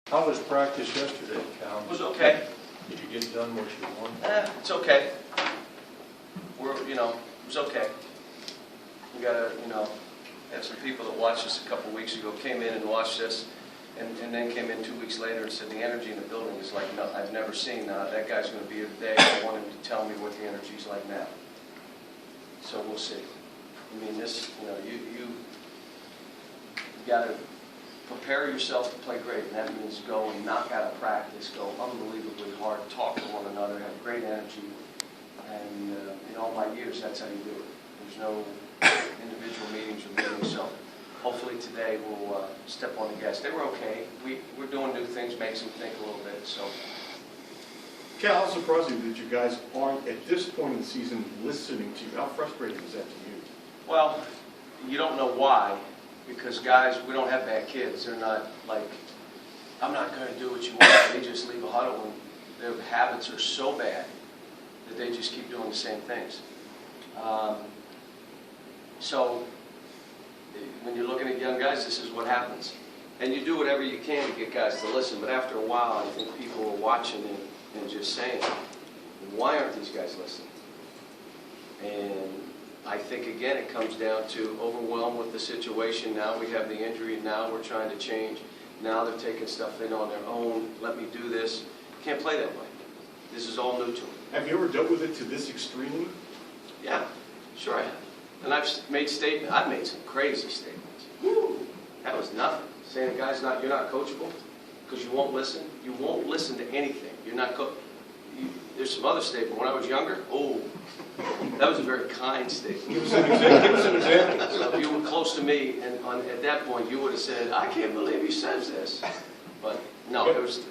How was practice yesterday, Cal? It was okay. Did you get done what you wanted? It's okay. It was okay. We got to, have some people that watched us a couple weeks ago, came in and watched us, and then came in 2 weeks later and said the energy in the building is like no, I've never seen. That guy's going to be here today. I want him to tell me what the energy's like now. So we'll see. I mean, this, you got to prepare yourself to play great, and that means go and knock out a practice, go unbelievably hard, talk to one another, have great energy, and in all my years, that's how you do it. There's no individual meetings or meetings, so hopefully today we'll step on the gas. They were okay. We're doing new things, makes them think a little bit, so. Cal, how surprising that you guys aren't, at this point in the season, listening to you. How frustrating is that to you? Well, you don't know why, because guys, we don't have bad kids. They're not like, I'm not going to do what you want. They just leave a huddle, and their habits are so bad that they just keep doing the same things. So when you're looking at young guys, this is what happens. And you do whatever you can to get guys to listen, but after a while, I think people are watching and just saying, why aren't these guys listening? And I think, again, it comes down to overwhelmed with the situation. Now we have the injury. Now we're trying to change. Now they're taking stuff in on their own. Let me do this. Can't play that way. This is all new to them. Have you ever dealt with it to this extreme? Yeah, sure I have. And I've made some crazy statements. Woo! That was nothing. Saying, guys, you're not coachable because you won't listen. You won't listen to anything. You're not there's some other statement. When I was younger, that was a very kind statement. Give us an example. So if you were close to me, and at that point, you would have said, I can't believe he says this. But no, it was,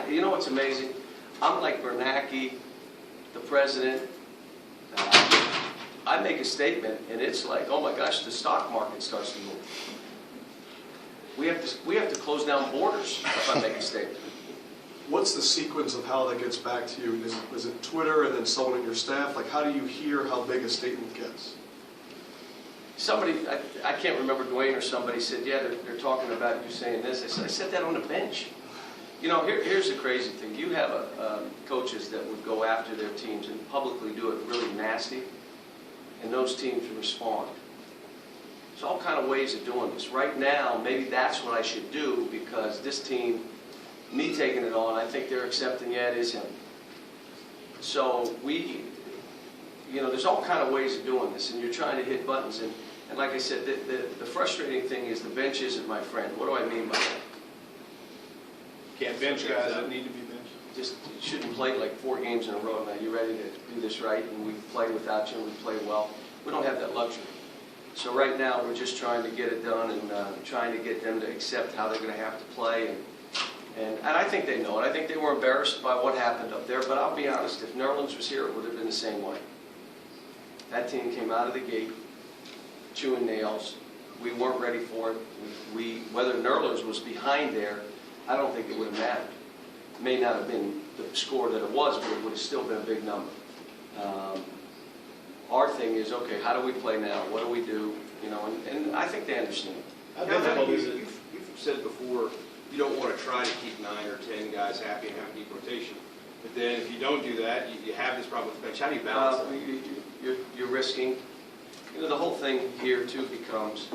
you know what's amazing? I'm like Bernanke, the president. I make a statement, and it's like, oh my gosh, the stock market starts to move. We have to close down borders if I make a statement. What's the sequence of how that gets back to you? Is it Twitter and then someone in your staff? Like, how do you hear how big a statement gets? Somebody, I can't remember, Dwayne or somebody said, yeah, they're talking about you saying this. I said that on the bench. Here's the crazy thing. You have coaches that would go after their teams and publicly do it really nasty, and those teams respond. There's all kind of ways of doing this. Right now, maybe that's what I should do because this team, me taking it on, I think they're accepting, yeah, it is him. So there's all kind of ways of doing this, and you're trying to hit buttons. And like I said, the frustrating thing is the bench isn't my friend. What do I mean by that? Can't bench guys that need to be benched. Just you shouldn't play like 4 games in a row. Now you're ready to do this right, and we play without you, and we play well. We don't have that luxury. So right now we're just trying to get it done and trying to get them to accept how they're going to have to play. And I think they know it. I think they were embarrassed by what happened up there. But I'll be honest, if Nerlens was here, it would have been the same way. That team came out of the gate chewing nails. We weren't ready for it. Whether Nerlens was behind there, I don't think it would have mattered. It may not have been the score that it was, but it would have still been a big number. Our thing is, okay, how do we play now? What do we do? And I think they understand. How difficult is it? You've said before, you don't want to try to keep 9 or 10 guys happy and have deep rotation. But then if you don't do that, you have this problem with the bench. How do you balance that? You're risking. The whole thing here, too, becomes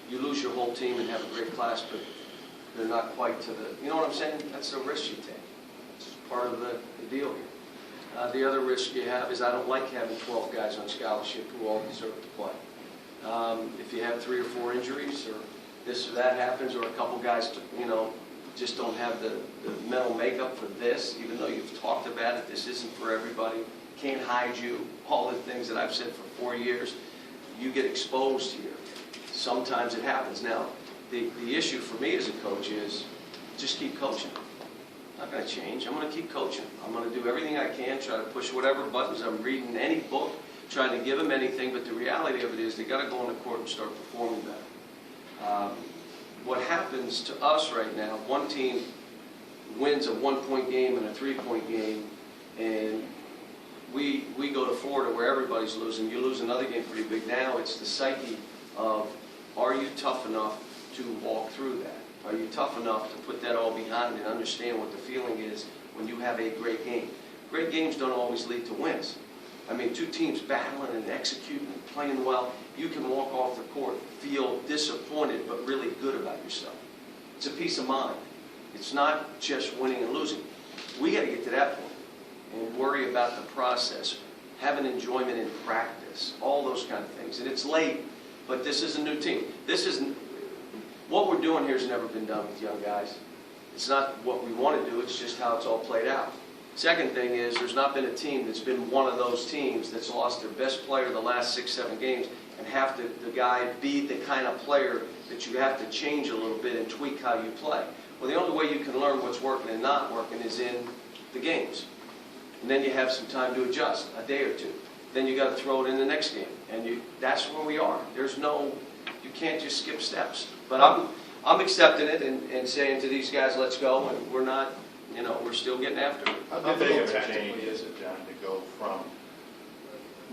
you lose your whole team and have a great class, but they're not quite to the, you know what I'm saying? That's the risk you take. It's part of the deal here. The other risk you have is I don't like having 12 guys on scholarship who all deserve to play. If you have 3 or 4 injuries or this or that happens or a couple guys, just don't have the mental makeup for this, even though you've talked about it, this isn't for everybody. Can't hide you. All the things that I've said for 4 years, you get exposed here. Sometimes it happens. Now, the issue for me as a coach is just keep coaching. I'm not going to change. I'm going to keep coaching. I'm going to do everything I can, try to push whatever buttons. I'm reading any book, trying to give them anything, but the reality of it is they've got to go on the court and start performing better. What happens to us right now, one team wins a 1-point game and a 3-point game, and we go to Florida where everybody's losing. You lose another game pretty big. Now it's the psyche of, are you tough enough to walk through that? Are you tough enough to put that all behind and understand what the feeling is when you have a great game? Great games don't always lead to wins. I mean, two teams battling and executing and playing well, you can walk off the court, feel disappointed, but really good about yourself. It's a peace of mind. It's not just winning and losing. We got to get to that point and worry about the process, have an enjoyment in practice, all those kind of things. And it's late, but this is a new team. What we're doing here has never been done with young guys. It's not what we want to do, it's just how it's all played out. Second thing is, there's not been a team that's been one of those teams that's lost their best player the last 6, 7 games and have the guy be the kind of player that you have to change a little bit and tweak how you play. Well, the only way you can learn what's working and not working is in the games. And then you have some time to adjust, a day or two. Then you got to throw it in the next game. And that's where we are. You can't just skip steps. But I'm accepting it and saying to these guys, let's go, and we're not, we're still getting after it. How big of a change is it, John, to go from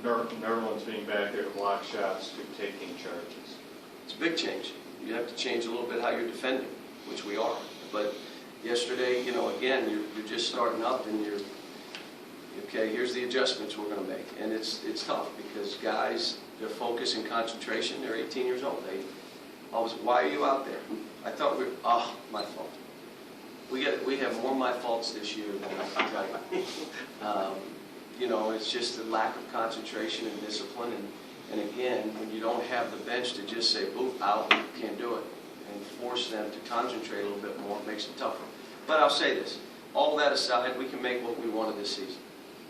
Nerlens being back there to block shots to taking charges? It's a big change. You have to change a little bit how you're defending, which we are. But yesterday, again, you're just starting up and okay, here's the adjustments we're going to make. And it's tough because guys, their focus and concentration, they're 18 years old. They always, why are you out there? I thought my fault. We have more my faults this year than I can tell you. It's just a lack of concentration and discipline. And again, when you don't have the bench to just say, boop, out, you can't do it, and force them to concentrate a little bit more, it makes it tougher. But I'll say this, all that aside, we can make what we want of this season.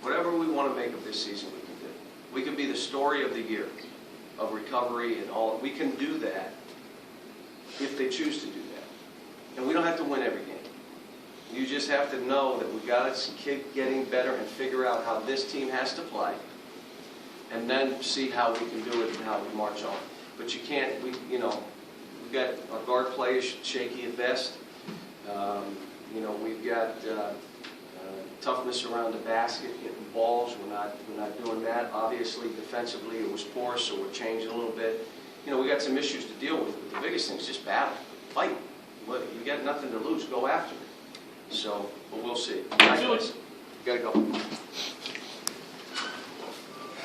Whatever we want to make of this season, we can do. We can be the story of the year, of recovery and all. We can do that if they choose to do that. And we don't have to win every game. You just have to know that we've got to keep getting better and figure out how this team has to play, and then see how we can do it and how we march on. But you can't, we've got our guard play is shaky at best. We've got toughness around the basket, getting balls. We're not doing that. Obviously, defensively, it was poor, so we're changing a little bit. We got some issues to deal with, but the biggest thing is just battle, fight. You got nothing to lose. Go after it. So, but we'll see. Got to go.